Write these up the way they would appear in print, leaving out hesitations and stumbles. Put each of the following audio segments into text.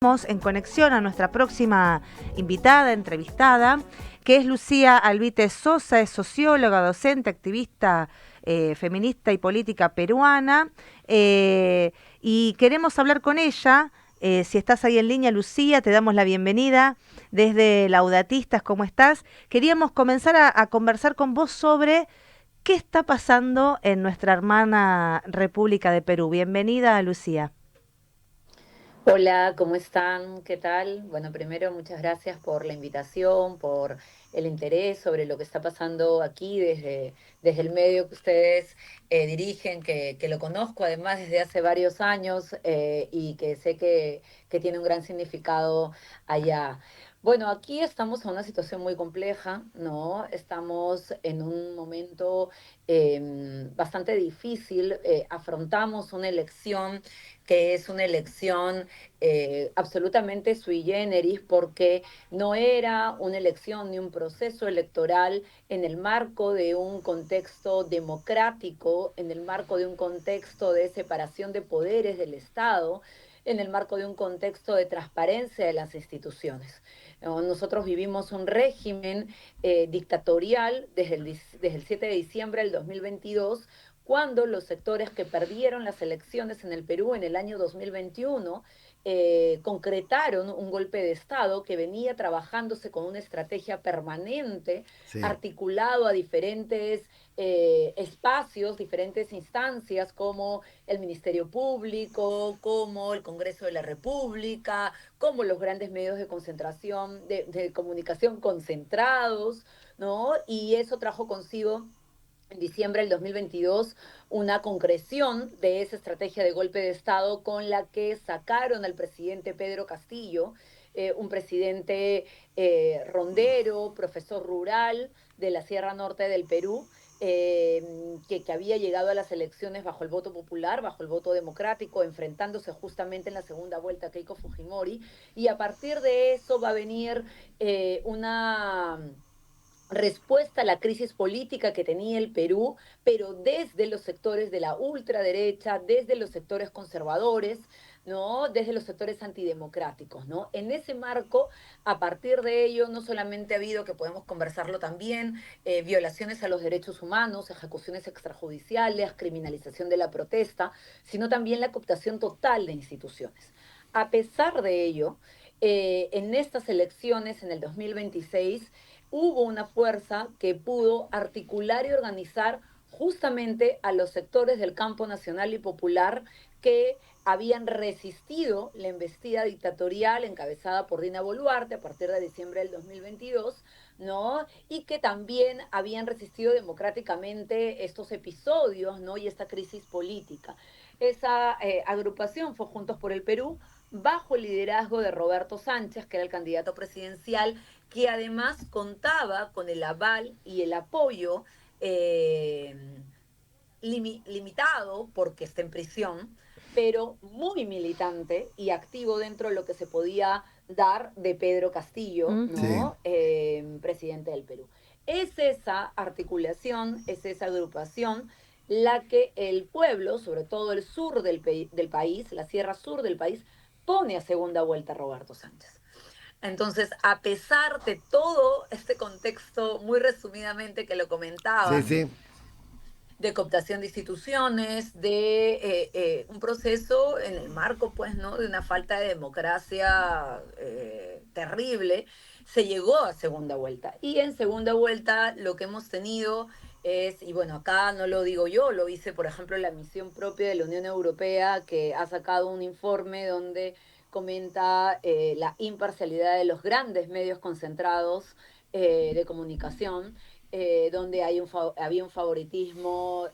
En conexión a nuestra próxima invitada, entrevistada, que es Lucía Alvite Sosa, es socióloga, docente, activista feminista y política peruana, y queremos hablar con ella. Si estás ahí en línea, Lucía, te damos la bienvenida desde Laudatistas. ¿Cómo estás? Queríamos comenzar a conversar con vos sobre qué está pasando en nuestra hermana República de Perú. Bienvenida, Lucía. Hola, ¿cómo están? ¿Qué tal? Bueno, primero muchas gracias por la invitación, por el interés sobre lo que está pasando aquí desde el medio que ustedes dirigen, que lo conozco además desde hace varios años y que sé que tiene un gran significado allá. Bueno, aquí estamos en una situación muy compleja, ¿no? Estamos en un momento bastante difícil. Afrontamos una elección que es una elección absolutamente sui generis porque no era una elección ni un proceso electoral en el marco de un contexto democrático, en el marco de un contexto de separación de poderes del Estado, en el marco de un contexto de transparencia de las instituciones. Nosotros vivimos un régimen dictatorial desde el 7 de diciembre del 2022, cuando los sectores que perdieron las elecciones en el Perú en el año 2021 concretaron un golpe de Estado que venía trabajándose con una estrategia permanente, Sí. articulado a diferentes espacios, diferentes instancias como el Ministerio Público, como el Congreso de la República, como los grandes medios de concentración, de comunicación concentrados, ¿no? Y eso trajo consigo en diciembre del 2022 una concreción de esa estrategia de golpe de Estado con la que sacaron al presidente Pedro Castillo, un presidente rondero, profesor rural de la Sierra Norte del Perú, que había llegado a las elecciones bajo el voto popular, bajo el voto democrático, enfrentándose justamente en la segunda vuelta a Keiko Fujimori, y a partir de eso va a venir una respuesta a la crisis política que tenía el Perú, pero desde los sectores de la ultraderecha, desde los sectores conservadores, ¿no? Desde los sectores antidemocráticos, ¿no? En ese marco, a partir de ello, no solamente ha habido, que podemos conversarlo también, violaciones a los derechos humanos, ejecuciones extrajudiciales, criminalización de la protesta, sino también la cooptación total de instituciones. A pesar de ello, en estas elecciones, en el 2026, hubo una fuerza que pudo articular y organizar justamente a los sectores del campo nacional y popular que habían resistido la embestida dictatorial encabezada por Dina Boluarte a partir de diciembre del 2022, ¿no? Y que también habían resistido democráticamente estos episodios, ¿no? Y esta crisis política. Esa agrupación fue Juntos por el Perú, bajo el liderazgo de Roberto Sánchez, que era el candidato presidencial, que además contaba con el aval y el apoyo limitado, porque está en prisión, pero muy militante y activo dentro de lo que se podía dar de Pedro Castillo, Sí. ¿no? Presidente del Perú. Es esa articulación, es esa agrupación la que el pueblo, sobre todo el sur del país, la sierra sur del país, pone a segunda vuelta a Roberto Sánchez. Entonces, a pesar de todo este contexto, muy resumidamente que lo Sí, comentaba, sí. de cooptación de instituciones, de un proceso en el marco, pues, ¿no? De una falta de democracia terrible, se llegó a segunda vuelta. Y en segunda vuelta lo que hemos tenido es, y bueno, acá no lo digo yo, lo dice, por ejemplo, la misión propia de la Unión Europea, que ha sacado un informe donde comenta la imparcialidad de los grandes medios concentrados de comunicación, donde había un favoritismo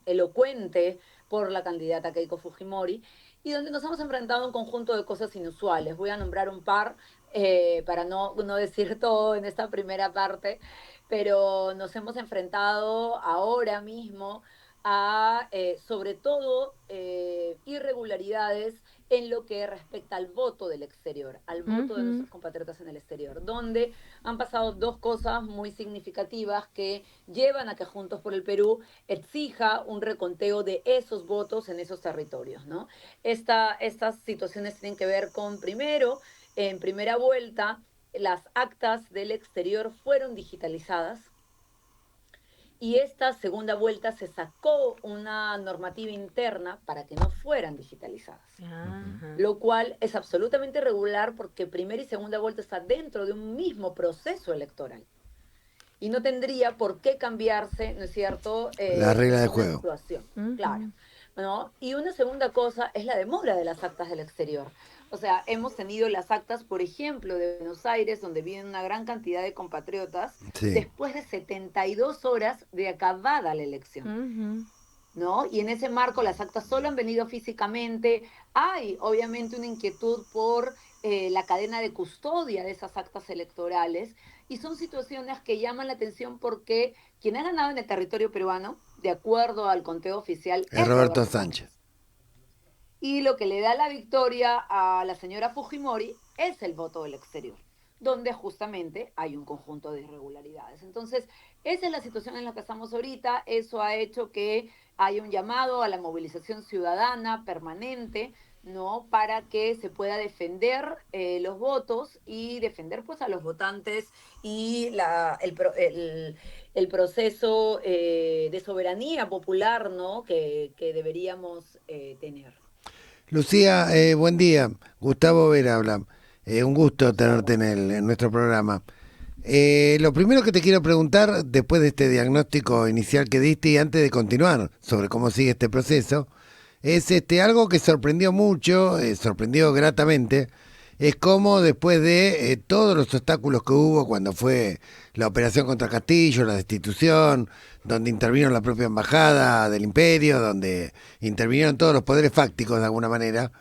elocuente por la candidata Keiko Fujimori, y donde nos hemos enfrentado a un conjunto de cosas inusuales. Voy a nombrar un par para no decir todo en esta primera parte, pero nos hemos enfrentado ahora mismo a, sobre todo, irregularidades en lo que respecta al voto del exterior, al voto de nuestros compatriotas en el exterior, donde han pasado dos cosas muy significativas que llevan a que Juntos por el Perú exija un reconteo de esos votos en esos territorios, ¿no? Estas situaciones tienen que ver con, primero, en primera vuelta, las actas del exterior fueron digitalizadas, y esta segunda vuelta se sacó una normativa interna para que no fueran digitalizadas. Ajá. Lo cual es absolutamente irregular porque primera y segunda vuelta está dentro de un mismo proceso electoral. Y no tendría por qué cambiarse, ¿no es cierto?, La regla de ninguna juego. situación. Claro. ¿No? Y una segunda cosa es la demora de las actas del exterior. O sea, hemos tenido las actas, por ejemplo, de Buenos Aires, donde viven una gran cantidad de compatriotas, Sí. después de 72 horas de acabada la elección. ¿No? Y en ese marco las actas solo han venido físicamente. Hay obviamente una inquietud por la cadena de custodia de esas actas electorales, y son situaciones que llaman la atención porque quien ha ganado en el territorio peruano, de acuerdo al conteo oficial, Es Roberto Sánchez. Y lo que le da la victoria a la señora Fujimori es el voto del exterior, donde justamente hay un conjunto de irregularidades. Entonces, esa es la situación en la que estamos ahorita. Eso ha hecho que haya un llamado a la movilización ciudadana permanente, ¿no?, para que se pueda defender los votos y defender pues a los votantes y el proceso de soberanía popular, ¿no?, que deberíamos tener. Lucía, buen día. Gustavo Vera habla. Un gusto tenerte en nuestro programa. Lo primero que te quiero preguntar, después de este diagnóstico inicial que diste y antes de continuar sobre cómo sigue este proceso, es algo que sorprendió mucho, sorprendió gratamente, es cómo después de todos los obstáculos que hubo cuando fue la operación contra Castillo, la destitución, donde intervino la propia embajada del imperio, donde intervinieron todos los poderes fácticos de alguna manera,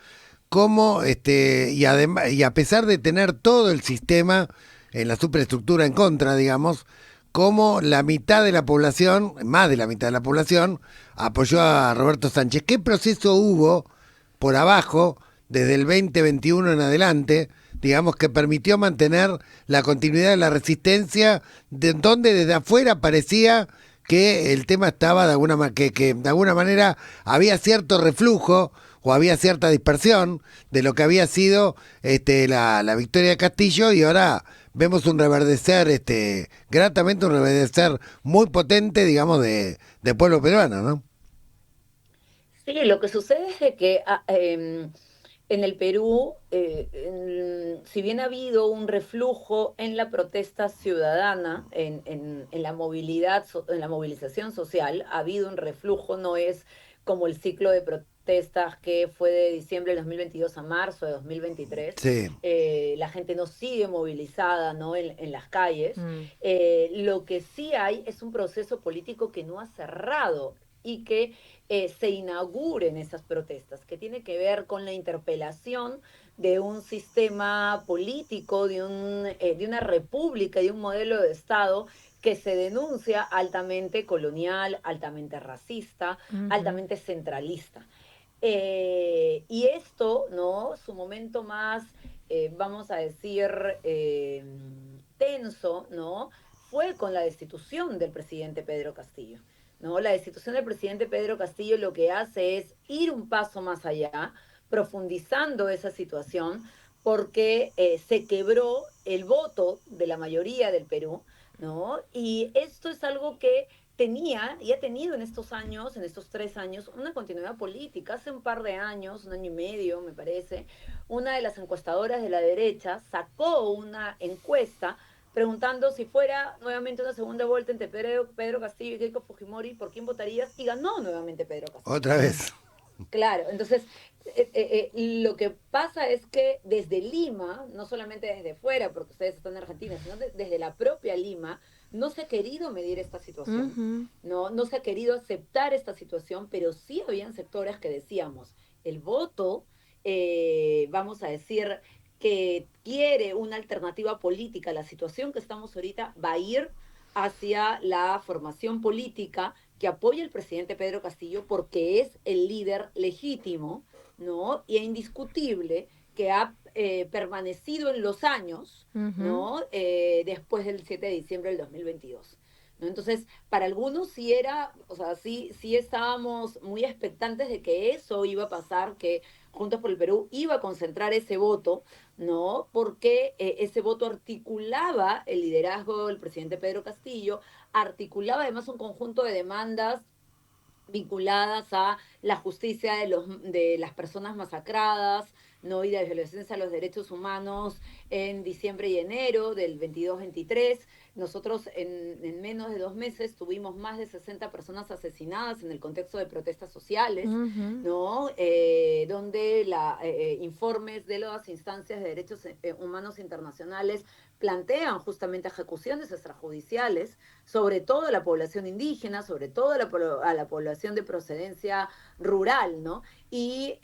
cómo y a pesar de tener todo el sistema en la superestructura en contra, digamos, cómo la mitad de la población, más de la mitad de la población, apoyó a Roberto Sánchez. ¿Qué proceso hubo por abajo desde el 2021 en adelante, digamos, que permitió mantener la continuidad de la resistencia, donde desde afuera parecía que el tema estaba de alguna que de alguna manera había cierto reflujo o había cierta dispersión de lo que había sido la victoria de Castillo, y ahora vemos un reverdecer, gratamente un reverdecer muy potente, digamos, de pueblo peruano, ¿no? Sí, lo que sucede es de que en el Perú, si bien ha habido un reflujo en la protesta ciudadana, en la movilidad, en la movilización social, ha habido un reflujo. No es como el ciclo de protestas que fue de diciembre de 2022 a marzo de 2023. Sí. La gente no sigue movilizada, ¿no?, en las calles. Lo que sí hay es un proceso político que no ha cerrado y que se inauguren esas protestas, que tiene que ver con la interpelación de un sistema político, de una república, de un modelo de Estado que se denuncia altamente colonial, altamente racista, altamente centralista. Y esto, ¿no?, su momento más, vamos a decir, tenso, ¿no?, fue con la destitución del presidente Pedro Castillo. ¿No? La destitución del presidente Pedro Castillo lo que hace es ir un paso más allá, profundizando esa situación, porque se quebró el voto de la mayoría del Perú, ¿no? Y esto es algo que tenía y ha tenido en estos años, en estos 3 años, una continuidad política. Hace un par de años, 1 año y medio, me parece, una de las encuestadoras de la derecha sacó una encuesta preguntando si fuera nuevamente una segunda vuelta entre Pedro Castillo y Keiko Fujimori, ¿por quién votarías? Y ganó nuevamente Pedro Castillo. Otra vez. Claro, entonces lo que pasa es que desde Lima, no solamente desde fuera, porque ustedes están en Argentina, sino desde la propia Lima, no se ha querido medir esta situación, no se ha querido aceptar esta situación, pero sí habían sectores que decíamos, el voto, vamos a decir, que quiere una alternativa política a la situación que estamos ahorita, va a ir hacia la formación política que apoya al presidente Pedro Castillo porque es el líder legítimo, ¿no? Y es indiscutible que ha permanecido en los años, ¿no? Después del 7 de diciembre del 2022. ¿No? Entonces, para algunos sí era, o sea, sí estábamos muy expectantes de que eso iba a pasar, que Juntos por el Perú iba a concentrar ese voto, ¿no? Porque ese voto articulaba el liderazgo del presidente Pedro Castillo, articulaba además un conjunto de demandas vinculadas a la justicia de las personas masacradas, ¿no? Y de violaciones a los derechos humanos en diciembre y enero del 22-23. Nosotros en menos de 2 meses tuvimos más de 60 personas asesinadas en el contexto de protestas sociales, ¿no? Donde informes de las instancias de derechos humanos internacionales plantean justamente ejecuciones extrajudiciales, sobre todo a la población indígena, sobre todo a la población de procedencia rural, ¿no? Y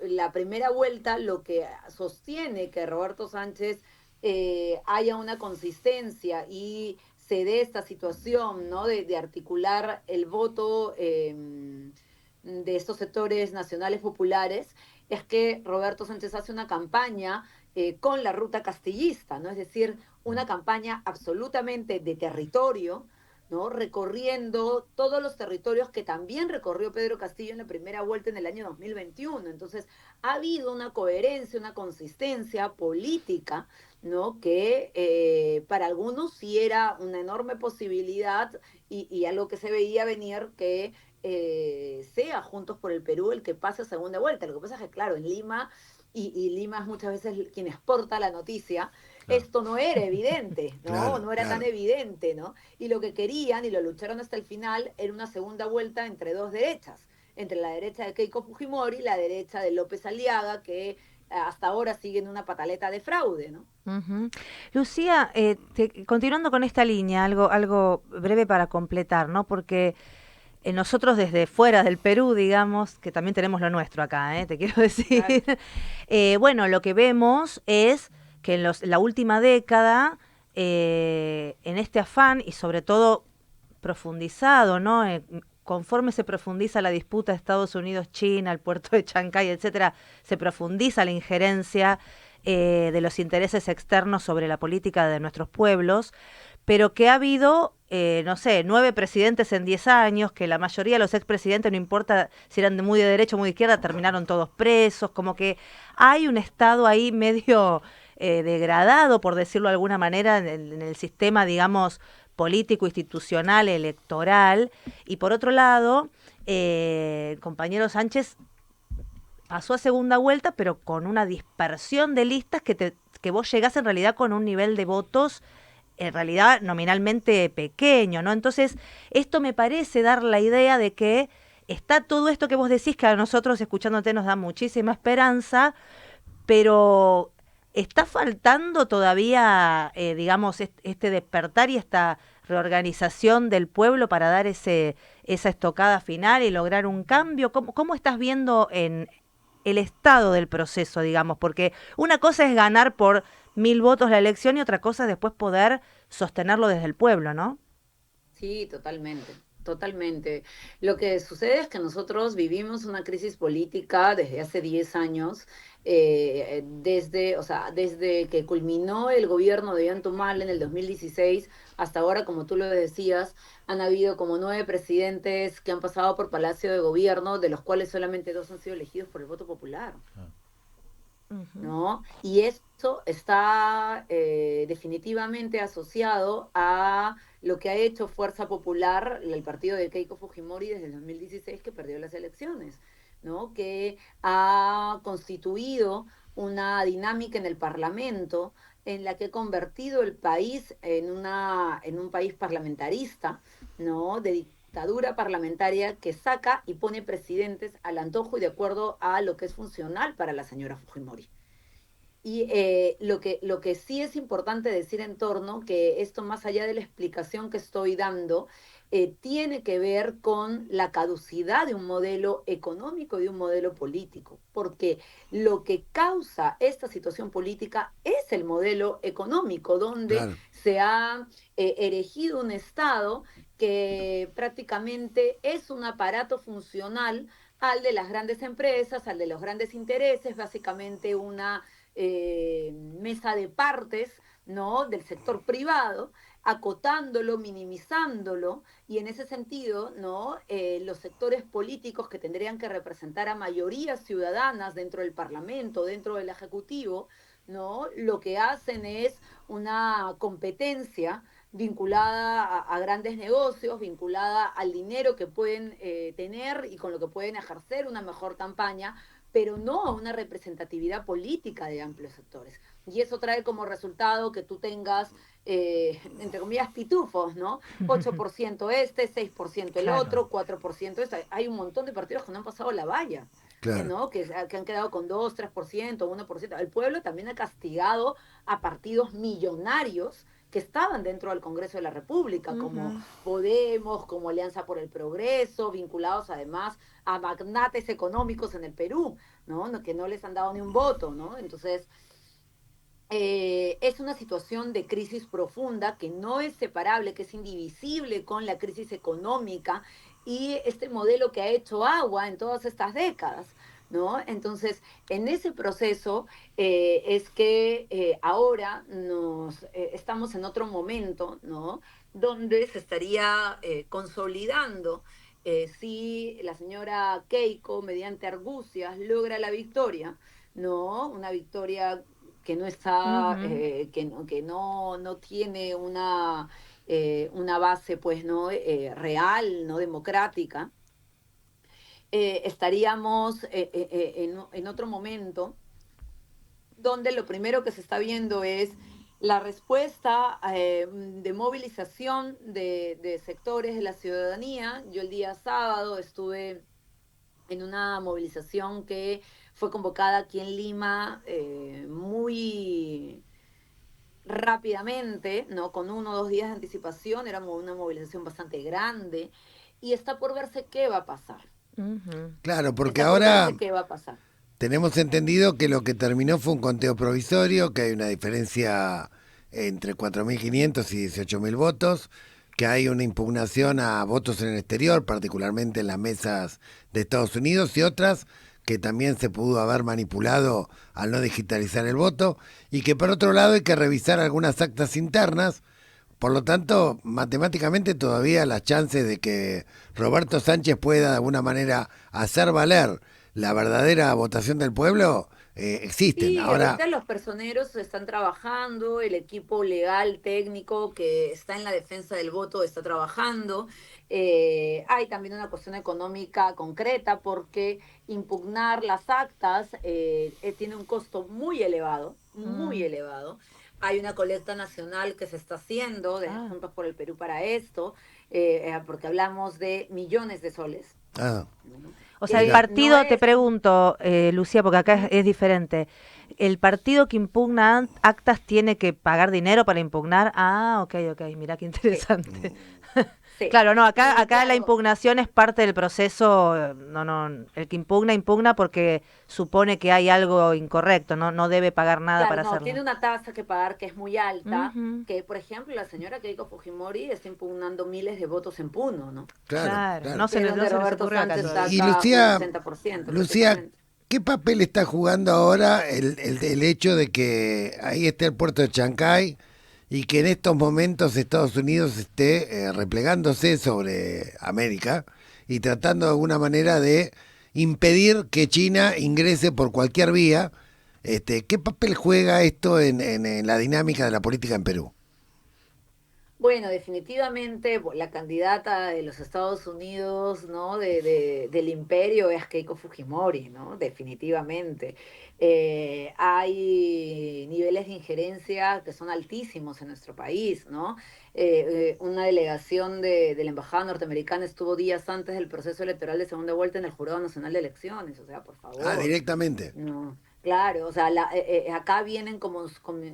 la primera vuelta lo que sostiene que Roberto Sánchez haya una consistencia y se dé esta situación, ¿no? De articular el voto de estos sectores nacionales populares, es que Roberto Sánchez hace una campaña con la ruta castillista, ¿no? Es decir, una campaña absolutamente de territorio, ¿no? Recorriendo todos los territorios que también recorrió Pedro Castillo en la primera vuelta en el año 2021. Entonces, ha habido una coherencia, una consistencia política, ¿no? Que para algunos sí era una enorme posibilidad y algo que se veía venir que sea Juntos por el Perú el que pase a segunda vuelta. Lo que pasa es que, claro, en Lima, y Lima es muchas veces quien exporta la noticia, Claro, esto no era evidente, ¿no? claro, No era tan claro. evidente, ¿no? Y lo que querían, y lo lucharon hasta el final, era una segunda vuelta entre dos derechas, entre la derecha de Keiko Fujimori y la derecha de López Aliaga, que hasta ahora siguen una pataleta de fraude, ¿no? Ujú. Lucía, continuando con esta línea, algo breve para completar, ¿no? Porque nosotros desde fuera del Perú, digamos, que también tenemos lo nuestro acá, te quiero decir, Claro. bueno, lo que vemos es que en la última década, en este afán y sobre todo profundizado, ¿no? Conforme se profundiza la disputa de Estados Unidos-China, el puerto de Chancay, etcétera, se profundiza la injerencia de los intereses externos sobre la política de nuestros pueblos, pero que ha habido, no sé, 9 presidentes en 10 años, que la mayoría de los expresidentes, no importa si eran muy de derecha o muy de izquierda, terminaron todos presos, como que hay un estado ahí medio degradado, por decirlo de alguna manera, en el sistema, digamos, político, institucional, electoral. Y por otro lado, el compañero Sánchez pasó a segunda vuelta, pero con una dispersión de listas que vos llegás en realidad con un nivel de votos en realidad nominalmente pequeño, ¿no? Entonces, esto me parece dar la idea de que está todo esto que vos decís, que a nosotros escuchándote nos da muchísima esperanza, pero está faltando todavía, digamos, este despertar y esta reorganización del pueblo para dar esa estocada final y lograr un cambio. ¿Cómo estás viendo en el estado del proceso, digamos? Porque una cosa es ganar por 1000 votos la elección y otra cosa es después poder sostenerlo desde el pueblo, ¿no? Sí, totalmente, totalmente. Lo que sucede es que nosotros vivimos una crisis política desde hace 10 años, o sea, desde que culminó el gobierno de Ollanta en el 2016 hasta ahora, como tú lo decías, han habido como 9 presidentes que han pasado por Palacio de Gobierno, de los cuales solamente 2 han sido elegidos por el voto popular. Ujú. ¿No? Y esto está definitivamente asociado a lo que ha hecho Fuerza Popular, el partido de Keiko Fujimori desde el 2016 que perdió las elecciones, ¿no? Que ha constituido una dinámica en el Parlamento en la que ha convertido el país en un país parlamentarista, ¿no? De dictadura parlamentaria que saca y pone presidentes al antojo y de acuerdo a lo que es funcional para la señora Fujimori. Y lo que sí es importante decir en torno, que esto más allá de la explicación que estoy dando, tiene que ver con la caducidad de un modelo económico y de un modelo político, porque lo que causa esta situación política es el modelo económico, donde Claro. se ha erigido un Estado que prácticamente es un aparato funcional al de las grandes empresas, al de los grandes intereses, básicamente una mesa de partes, ¿no?, del sector privado, acotándolo, minimizándolo, y en ese sentido, ¿no?, los sectores políticos que tendrían que representar a mayorías ciudadanas dentro del Parlamento, dentro del Ejecutivo, ¿no?, lo que hacen es una competencia vinculada a grandes negocios, vinculada al dinero que pueden tener y con lo que pueden ejercer una mejor campaña, pero no a una representatividad política de amplios sectores. Y eso trae como resultado que tú tengas, entre comillas, pitufos, ¿no? 8% este, 6% el Claro. otro, 4% este. Hay un montón de partidos que no han pasado la valla. Claro. ¿No? Que han quedado con 2, 3%, 1%. El pueblo también ha castigado a partidos millonarios que estaban dentro del Congreso de la República, como Podemos, como Alianza por el Progreso, vinculados además a magnates económicos en el Perú, ¿no? Que no les han dado ni un voto, ¿no? Entonces, es una situación de crisis profunda que no es separable, que es indivisible con la crisis económica y este modelo que ha hecho agua en todas estas décadas, ¿no? Entonces, en ese proceso es que ahora estamos en otro momento, ¿no?, donde se estaría consolidando si la señora Keiko, mediante argucias, logra la victoria, ¿no? Una victoria que no está, no tiene una base, pues, ¿no?, real, no democrática. Estaríamos en otro momento donde lo primero que se está viendo es la respuesta de movilización de sectores de la ciudadanía. Yo el día sábado estuve en una movilización que fue convocada aquí en Lima muy rápidamente, ¿no?, con 1 o 2 días de anticipación. Era una movilización bastante grande y está por verse qué va a pasar. Claro, porque Está por ahora verse qué va a pasar. tenemos entendido que lo que terminó fue un conteo provisorio, que hay una diferencia entre 4.500 y 18.000 votos, que hay una impugnación a votos en el exterior, particularmente en las mesas de Estados Unidos y otras que también se pudo haber manipulado al no digitalizar el voto, y que por otro lado hay que revisar algunas actas internas. Por lo tanto, matemáticamente todavía las chances de que Roberto Sánchez pueda de alguna manera hacer valer la verdadera votación del pueblo existen. Sí, Ahora, ahorita los personeros están trabajando, el equipo legal, técnico que está en la defensa del voto está trabajando. Hay también una cuestión económica concreta porque impugnar las actas tiene un costo muy elevado, muy elevado. Hay una colecta nacional que se está haciendo de Juntos por el Perú para esto, porque hablamos de millones de soles. ¿No? O sea, el Mirá. partido, No te es pregunto, Lucía, porque acá es diferente. ¿El partido que impugna actas tiene que pagar dinero para impugnar? Ah, ok, mirá qué interesante. sí. Claro, no, acá Y la claro, impugnación es parte del proceso. No, el que impugna porque supone que hay algo incorrecto, no debe pagar nada claro, para no, tiene hacerlo. una tasa que pagar que es muy alta, Ujú. que por ejemplo la señora Keiko Fujimori está impugnando miles de votos en Puno, ¿no? claro, Claro, claro. Que es no donde se les Roberto ocurrió acá Sánchez todavía. Y saca un Lucía, 60% Lucía, prácticamente. ¿qué papel está jugando ahora el hecho de que ahí esté el puerto de Chancay y que en estos momentos Estados Unidos esté replegándose sobre América y tratando de alguna manera de impedir que China ingrese por cualquier vía? ¿Qué papel juega esto en la dinámica de la política en Perú? Bueno, definitivamente la candidata de los Estados Unidos, ¿no? Del imperio es Keiko Fujimori, ¿no? Definitivamente. Hay niveles de injerencia que son altísimos en nuestro país, ¿no? Una delegación de la Embajada norteamericana estuvo días antes del proceso electoral de segunda vuelta en el Jurado Nacional de Elecciones, o sea, por Ah, favor. directamente. No, claro, o sea, acá vienen como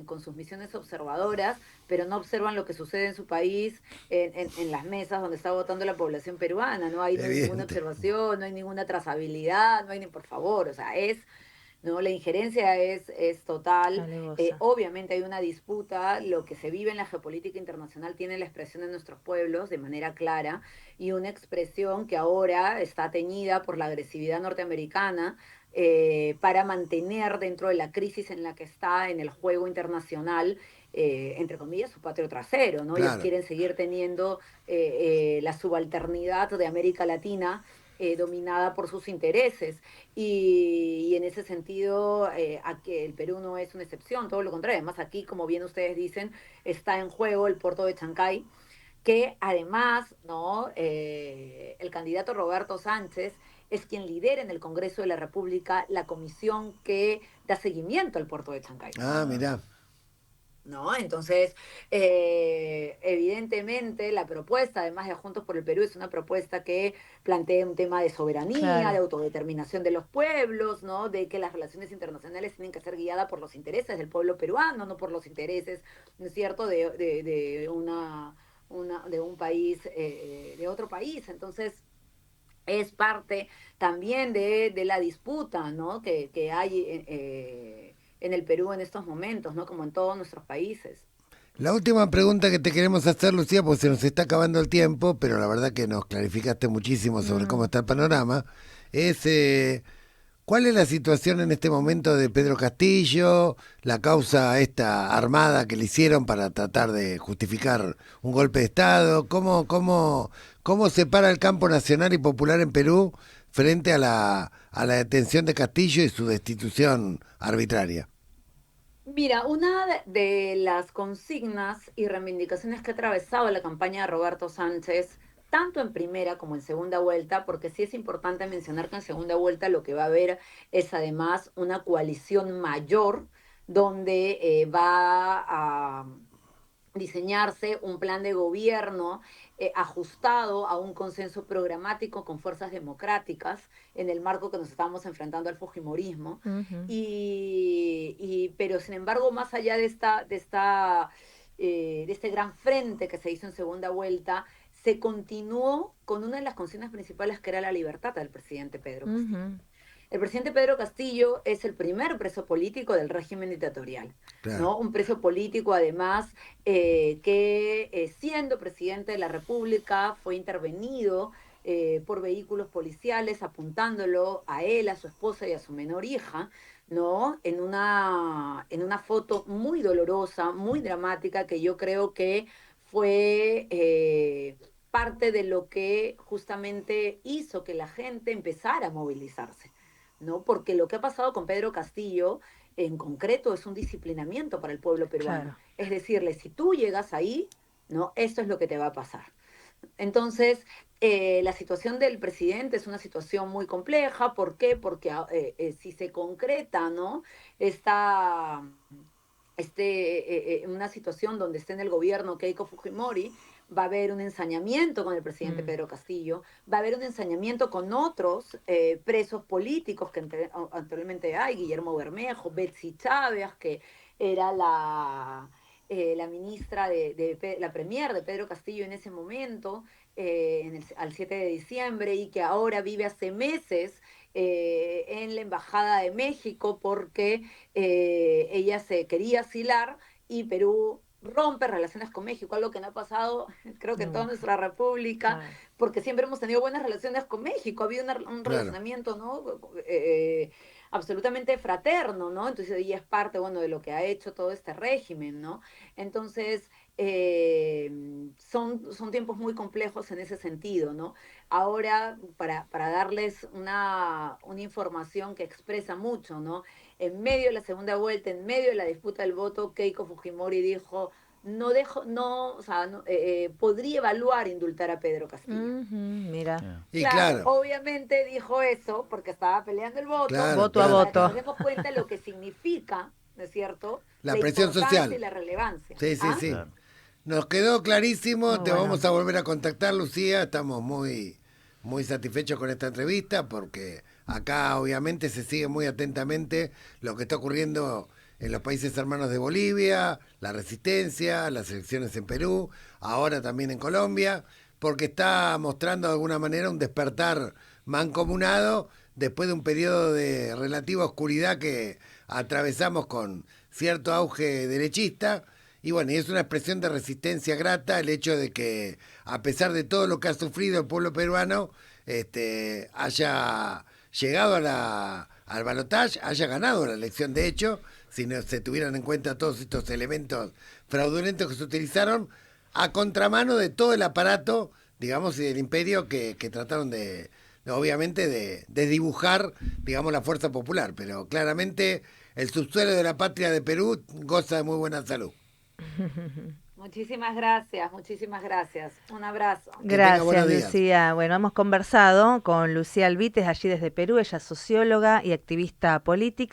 con sus misiones observadoras, pero no observan lo que sucede en su país, en las mesas donde está votando la población peruana. No hay ninguna Evidente. observación, no hay ninguna trazabilidad, no hay ni por favor, o sea, es ¿no? La injerencia es total. Alevosa. Obviamente hay una disputa, lo que se vive en la geopolítica internacional tiene la expresión de nuestros pueblos de manera clara y una expresión que ahora está teñida por la agresividad norteamericana para mantener dentro de la crisis en la que está en el juego internacional, entre comillas, su patrio trasero, ¿no? Ellos Claro. quieren seguir teniendo la subalternidad de América Latina dominada por sus intereses. Y en ese sentido, aquí el Perú no es una excepción, todo lo contrario. Además, aquí, como bien ustedes dicen, está en juego el puerto de Chancay, que además, ¿no? El candidato Roberto Sánchez es quien lidera en el Congreso de la República la comisión que da seguimiento al puerto de Chancay. Ah, mirá. ¿No? Entonces, evidentemente, la propuesta, además de Juntos por el Perú, es una propuesta que plantea un tema de soberanía, Claro. de autodeterminación de los pueblos, ¿no? De que las relaciones internacionales tienen que ser guiadas por los intereses del pueblo peruano, no por los intereses, ¿no es cierto?, de un país, de otro país. Entonces, es parte también de la disputa, ¿no? que hay en el Perú en estos momentos, ¿no? Como en todos nuestros países. La última pregunta que te queremos hacer, Lucía, porque se nos está acabando el tiempo, pero la verdad que nos clarificaste muchísimo sobre cómo está el panorama, es ¿cuál es la situación en este momento de Pedro Castillo, la causa esta armada que le hicieron para tratar de justificar un golpe de Estado? ¿Cómo se para el campo nacional y popular en Perú frente a la detención de Castillo y su destitución arbitraria? Mira, una de las consignas y reivindicaciones que ha atravesado la campaña de Roberto Sánchez, tanto en primera como en segunda vuelta, porque sí es importante mencionar que en segunda vuelta lo que va a haber es además una coalición mayor donde va a diseñarse un plan de gobierno ajustado a un consenso programático con fuerzas democráticas en el marco que nos estamos enfrentando al fujimorismo. Ujú. Pero sin embargo, más allá de este gran frente que se hizo en segunda vuelta, se continuó con una de las consignas principales que era la libertad del presidente Pedro Castillo. Ujú. El presidente Pedro Castillo es el primer preso político del régimen dictatorial, Claro. ¿no? Un preso político, además, que siendo presidente de la República fue intervenido por vehículos policiales apuntándolo a él, a su esposa y a su menor hija, ¿no? En una foto muy dolorosa, muy dramática, que yo creo que fue parte de lo que justamente hizo que la gente empezara a movilizarse, ¿no? Porque lo que ha pasado con Pedro Castillo en concreto es un disciplinamiento para el pueblo peruano. Claro. Es decirle, si tú llegas ahí, ¿no? Esto es lo que te va a pasar. Entonces, la situación del presidente es una situación muy compleja. ¿Por qué? Porque si se concreta, ¿no? Esta, una situación donde esté en el gobierno Keiko Fujimori, va a haber un ensañamiento con el presidente Mm. Pedro Castillo, va a haber un ensañamiento con otros presos políticos que actualmente hay, Guillermo Bermejo, Betsy Chávez, que era la ministra la premier de Pedro Castillo en ese momento, al 7 de diciembre, y que ahora vive hace meses en la Embajada de México porque ella se quería asilar y Perú rompe relaciones con México, algo que no ha pasado, creo que en toda Nunca. nuestra república, Claro. porque siempre hemos tenido buenas relaciones con México, ha habido un Claro. relacionamiento, ¿no? Absolutamente fraterno, ¿no? Entonces ella es parte, bueno, de lo que ha hecho todo este régimen, ¿no? Entonces, son tiempos muy complejos en ese sentido, ¿no? Ahora, para darles una información que expresa mucho, ¿no? En medio de la segunda vuelta, en medio de la disputa del voto, Keiko Fujimori dijo, o sea, podría evaluar indultar a Pedro Castillo. Ujú. Mira. Yeah. Y Claro, claro, obviamente dijo eso porque estaba peleando el voto, claro, Voto a pero claro. para que voto. nos demos cuenta de lo que significa, ¿no es cierto? La La presión importancia social. y la relevancia. Sí, sí, ¿Ah? sí. Claro. Nos quedó clarísimo, Muy te bueno. vamos a volver a contactar, Lucía. Estamos muy satisfechos con esta entrevista porque acá obviamente se sigue muy atentamente lo que está ocurriendo en los países hermanos de Bolivia, la resistencia, las elecciones en Perú, ahora también en Colombia, porque está mostrando de alguna manera un despertar mancomunado después de un periodo de relativa oscuridad que atravesamos con cierto auge derechista. Y bueno, y es una expresión de resistencia grata el hecho de que, a pesar de todo lo que ha sufrido el pueblo peruano, haya llegado al balotaje, haya ganado la elección. De hecho, si no se tuvieran en cuenta todos estos elementos fraudulentos que se utilizaron, a contramano de todo el aparato, digamos, y del imperio que trataron de, obviamente, de dibujar, digamos, la fuerza popular. Pero claramente el subsuelo de la patria de Perú goza de muy buena salud. Muchísimas gracias, muchísimas gracias. Un abrazo. Gracias, Lucía. Bueno, hemos conversado con Lucía Albites, allí desde Perú. Ella es socióloga y activista política.